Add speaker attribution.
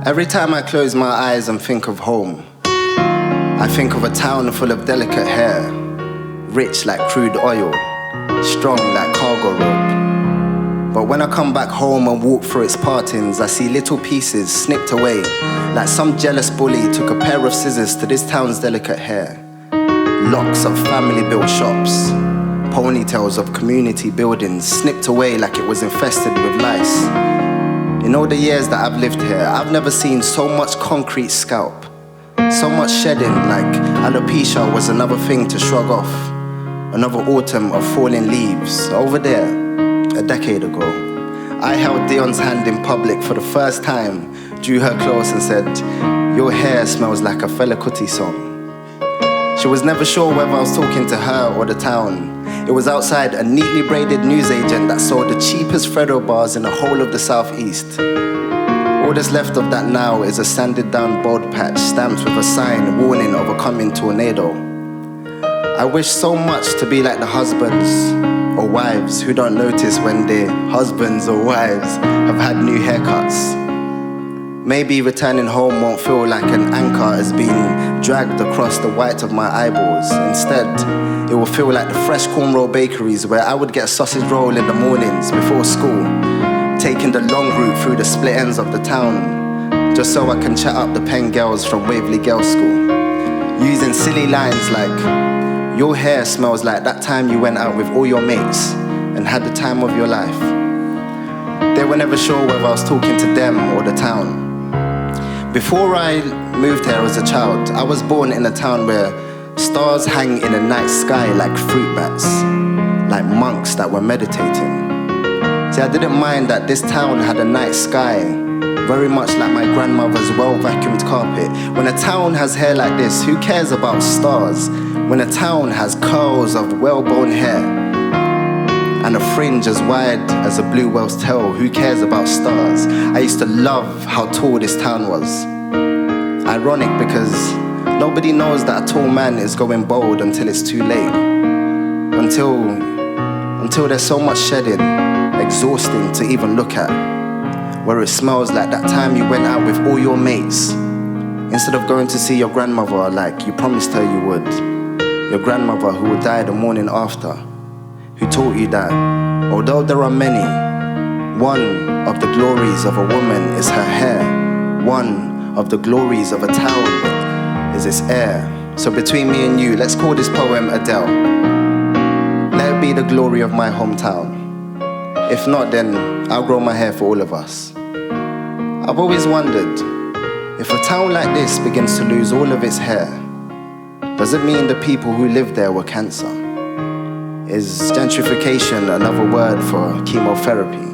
Speaker 1: Every time I close my eyes and think of home, I think of a town full of delicate hair, rich like crude oil, strong like cargo rope. But when I come back home and walk through its partings, I see little pieces snipped away, like some jealous bully took a pair of scissors to this town's delicate hair. Locks of family-built shops, ponytails of community buildings snipped away like it was infested with lice. In all the years that I've lived here, I've never seen so much concrete scalp, so much shedding like alopecia was another thing to shrug off, another autumn of falling leaves. Over there, a decade ago, I held Dion's hand in public for the first time, drew her close and said, "Your hair smells like a Fela Kuti song." She was never sure whether I was talking to her or the town. It was outside a neatly braided newsagent that sold the cheapest Freddo bars in the whole of the southeast. All that's left of that now is a sanded down bald patch stamped with a sign warning of a coming tornado. I wish so much to be like the husbands or wives who don't notice when their husbands or wives have had new haircuts. Maybe returning home won't feel like an anchor is being dragged across the white of my eyeballs. Instead, it will feel like the fresh cornroll bakeries where I would get a sausage roll in the mornings before school, taking the long route through the split ends of the town, just so I can chat up the pen girls from Waverley Girls' School, using silly lines like, "Your hair smells like that time you went out with all your mates and had the time of your life." They were never sure whether I was talking to them or the town. Before I moved here as a child, I was born in a town where stars hang in the night sky like fruit bats, like monks that were meditating. See, I didn't mind that this town had a night sky, very much like my grandmother's well-vacuumed carpet. When a town has hair like this, who cares about stars? When a town has curls of well-born hair and a fringe as wide as a blue whale's tail, who cares about stars? I used to love how tall this town was. Ironic because nobody knows that a tall man is going bald until it's too late. Until there's so much shedding, exhausting to even look at, where it smells like that time you went out with all your mates, instead of going to see your grandmother like you promised her you would. Your grandmother who would die the morning after, who taught you that although there are many, one of the glories of a woman is her hair, one of the glories of a town is its air. So between me and you, let's call this poem Adele. Let it be the glory of my hometown. If not, then I'll grow my hair for all of us. I've always wondered, if a town like this begins to lose all of its hair, does it mean the people who live there were cancer? Is gentrification another word for chemotherapy?